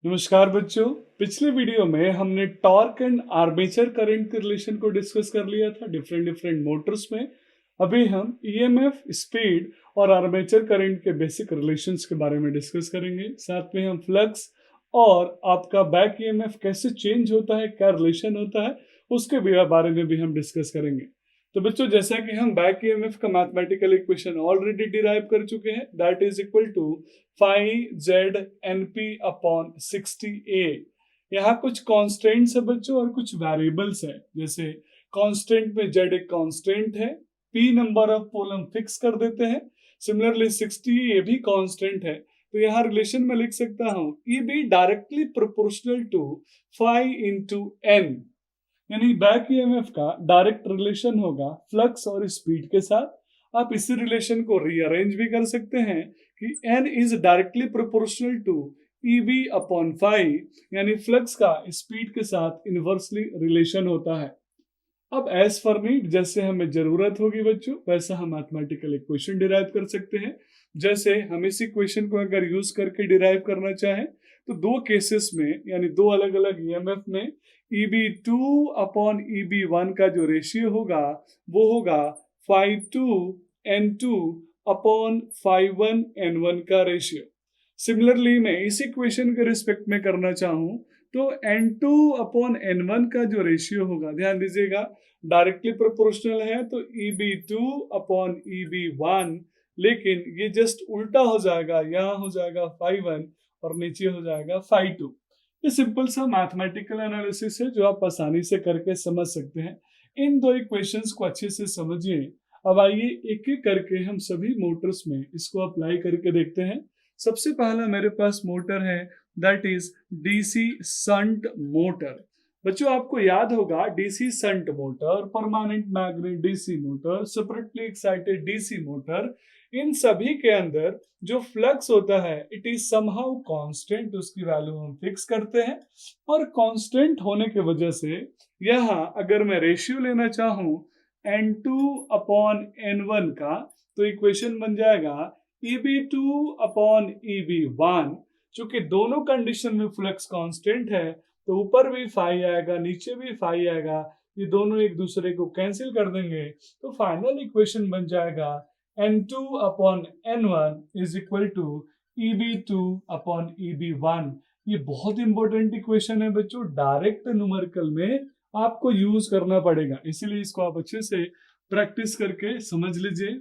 नमस्कार बच्चों। पिछले वीडियो में हमने टॉर्क एंड आर्मेचर करंट के रिलेशन को डिस्कस कर लिया था डिफरेंट डिफरेंट मोटर्स में। अभी हम ईएमएफ, स्पीड और आर्मेचर करंट के बेसिक रिलेशंस के बारे में डिस्कस करेंगे। साथ में हम फ्लक्स और आपका बैक ईएमएफ कैसे चेंज होता है, क्या रिलेशन होता है, उसके बारे में भी हम डिस्कस करेंगे। तो बच्चों, जैसा कि हम बैक ईएमएफ का मैथमेटिकल इक्वेशन ऑलरेडी डिराइव कर चुके हैं, that is equal to phi Z N P upon 60A। यहाँ कुछ कॉन्स्टेंट्स है बच्चों और कुछ वेरिएबल्स है। जैसे कांस्टेंट में जेड एक कांस्टेंट है, पी नंबर ऑफ पोल हम फिक्स कर देते हैं। सिमिलरली 60 ये भी कांस्टेंट है, तो यहाँ रिलेशन में लिख सकता हूँ E B directly proportional to phi into N, यानी बैक ईएमएफ का डायरेक्ट रिलेशन होगा फ्लक्स और स्पीड के साथ। आप इसी रिलेशन को रीअरेंज भी कर सकते हैं कि n is directly proportional to EB upon phi, यानी फ्लक्स का स्पीड के साथ इनवर्सली रिलेशन होता है। अब एज फॉर नीड, जैसे हमें जरूरत होगी बच्चों, वैसा हम मैथमेटिकल इक्वेशन डिराइव कर सकते हैं। जैसे हम इस इक्वेशन को अगर यूज करके डिराइव करना चाहें तो दो केसेस में, यानी दो अलग अलग ईएमएफ में EB2 अपॉन EB1 का जो रेशियो होगा वो होगा phi2 N2 upon phi1 N1 का रेशियो। सिमिलरली मैं इस इक्वेशन के रिस्पेक्ट में करना चाहूं तो N2 अपॉन N1 का जो रेशियो होगा, ध्यान दीजिएगा, डायरेक्टली प्रोपोर्शनल है तो EB2 अपॉन EB1, लेकिन ये जस्ट उल्टा हो जाएगा, यहाँ हो जाएगा phi1 और नीचे हो जाएगा phi2। ये सिंपल सा मैथमेटिकल एनालिसिस है जो आप आसानी से करके समझ सकते हैं। इन दो इक्वेशंस को अच्छे से समझिए। अब आइए एक एक करके हम सभी मोटर्स में इसको अप्लाई करके देखते हैं। सबसे पहला मेरे पास मोटर है, that is DC shunt motor. बच्चों, आपको याद होगा DC shunt motor, permanent magnet DC motor, separately excited DC motor, इन सभी के अंदर जो फ्लक्स होता है इट इज समहाउ कांस्टेंट, उसकी वैल्यू हम फिक्स करते हैं। और कांस्टेंट होने की वजह से यहाँ अगर मैं रेशियो लेना चाहूं N2 अपॉन N1 का, तो इक्वेशन बन जाएगा EB2 अपॉन EB1। चूंकि दोनों कंडीशन में फ्लक्स कांस्टेंट है तो ऊपर भी फाई आएगा, नीचे भी फाई आएगा, ये दोनों एक दूसरे को कैंसिल कर देंगे। तो फाइनल इक्वेशन बन जाएगा N2 upon N1 is equal to EB2 upon EB1। ये बहुत इंपॉर्टेंट इक्वेशन है बच्चों, डायरेक्ट न्यूमेरिकल में आपको यूज करना पड़ेगा, इसीलिए इसको आप अच्छे से प्रैक्टिस करके समझ लीजिए।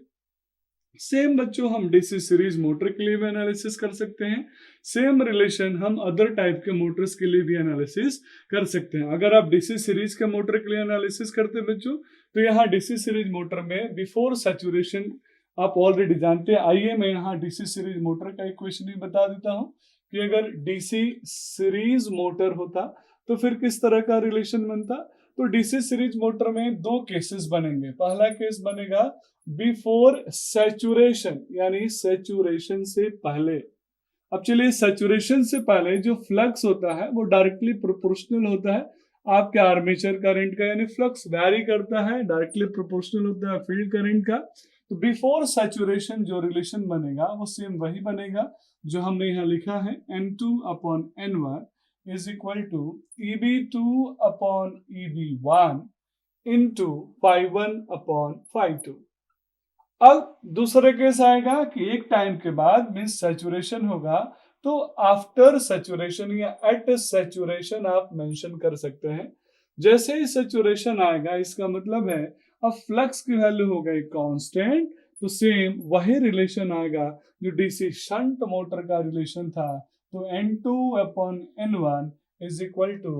सेम बच्चों हम डीसी सीरीज मोटर के लिए भी एनालिसिस कर सकते हैं। सेम रिलेशन हम अदर टाइप के मोटर्स के लिए भी एनालिसिस कर सकते हैं। अगर आप डीसी सीरीज के मोटर के लिए एनालिसिस करते हैं बच्चों, तो यहाँ डीसी सीरीज मोटर में बिफोर सैचुरेशन आप ऑलरेडी जानते हैं। आइए मैं यहाँ डीसी सीरीज मोटर का इक्वेशन भी बता देता हूँ कि अगर डीसी सीरीज मोटर होता तो फिर किस तरह का रिलेशन बनता। तो डीसी सीरीज मोटर में दो केसेस बनेंगे। पहला केस बनेगा बिफोर सैचुरेशन, यानी सैचुरेशन से पहले। अब चलिए, सैचुरेशन से पहले जो फ्लक्स होता है वो डायरेक्टली प्रोपोर्शनल होता है आपके आर्मेचर करंट का, यानी फ्लक्स वैरी करता है, डायरेक्टली प्रोपोर्शनल होता है फील्ड करंट का। तो बिफोर सैचुरेशन जो रिलेशन बनेगा वो सेम वही बनेगा जो हमने यहाँ लिखा है, N2 upon N1 is equal to EB2 upon EB1 into phi1 upon phi2। अब दूसरे केस आएगा कि एक टाइम के बाद मींस सैचुरेशन होगा, तो आफ्टर सैचुरेशन या एट सैचुरेशन आप मेंशन कर सकते हैं। जैसे ही सैचुरेशन आएगा इसका मतलब है अब फ्लक्स की वैल्यू हो गई कांस्टेंट, तो सेम वही रिलेशन आएगा जो डीसी शंट मोटर का रिलेशन था। तो N2 upon N1 is equal to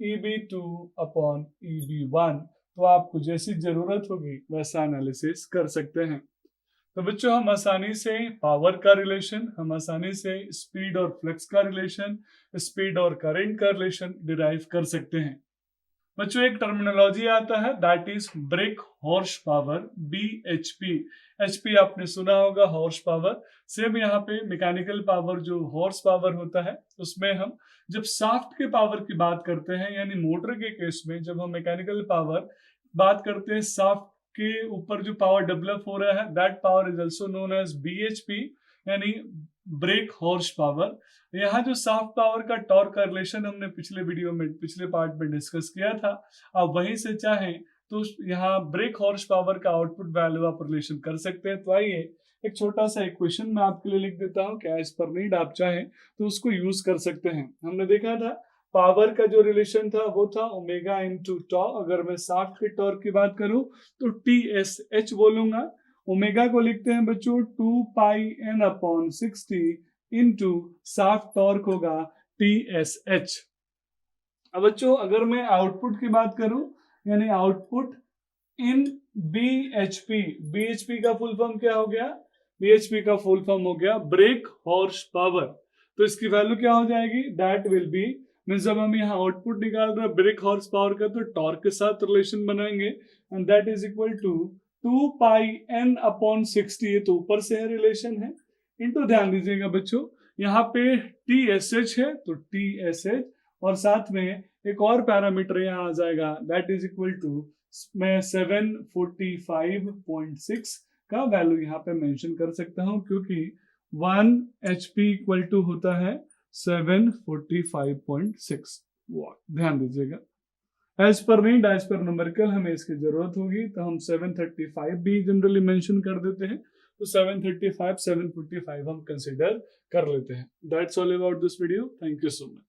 EB2 upon EB1। तो आपको जैसी जरूरत होगी वैसा एनालिसिस कर सकते हैं। तो बच्चों, हम आसानी से पावर का रिलेशन, हम आसानी से स्पीड और फ्लक्स का रिलेशन, स्पीड और करंट का रिलेशन डिराइव कर सकते हैं। बच्चों, एक टर्मिनोलॉजी आता है that is break horse power, BHP। HP आपने सुना होगा, हॉर्स पावर। सेम यहाँ पे मैकेनिकल पावर जो हॉर्स पावर होता है उसमें हम जब शाफ्ट के पावर की बात करते हैं, यानी मोटर के केस में जब हम मैकेनिकल पावर बात करते हैं, शाफ्ट के ऊपर जो पावर डेवलप हो रहा है that power is also known as BHP, यानी ब्रेक हॉर्स पावर। यहाँ जो शाफ्ट पावर का टॉर्क का रिलेशन हमने पिछले वीडियो में, पिछले पार्ट में डिस्कस किया था, अब वहीं से चाहें तो यहाँ ब्रेक हॉर्स पावर का आउटपुट वैल्यू आप रिलेशन कर सकते हैं। तो आइए एक छोटा सा इक्वेशन मैं आपके लिए लिख देता हूँ, क्या इस पर नीड आप चाहें तो उसको यूज कर सकते हैं। हमने देखा था पावर का जो रिलेशन था वो था ओमेगा इनटू टॉ। अगर मैं शाफ्ट के टॉर्क की बात करूं तो टी एस एच बोलूंगा। ओमेगा को लिखते हैं बच्चों 2 pi N upon 60 into shaft torque होगा टी एस एच। अब बच्चों अगर मैं आउटपुट की बात करूं, यानी आउटपुट इन बीएचपी, बीएचपी का फुल फॉर्म क्या हो गया? बीएचपी का फुल फॉर्म हो गया ब्रेक हॉर्स पावर। तो इसकी वैल्यू क्या हो जाएगी? दैट विल बी, मीन जब हम यहाँ आउटपुट निकाल रहे हैं ब्रेक हॉर्स पावर का तो टॉर्क के साथ रिलेशन बनाएंगे, and that is equal to 2 pi N upon 60, ये तो ऊपर से है रिलेशन है, इनटू ध्यान दीजिएगा बच्चों यहाँ पे टी एस एच है तो टी एस एच, और साथ में एक और पैरामीटर यहाँ आ जाएगा दैट इज इक्वल टू, मैं 745.6 का वैल्यू यहाँ पे मेंशन कर सकता हूँ, क्योंकि 1 HP इक्वल टू होता है 745.6 वाट। ध्यान दीजिएगा as per need, as per numerical हमें इसकी जरूरत होगी तो हम 735 भी जनरली मेंशन कर देते हैं, तो 735 745 हम कंसिडर कर लेते हैं। That's all about this video, thank you so much.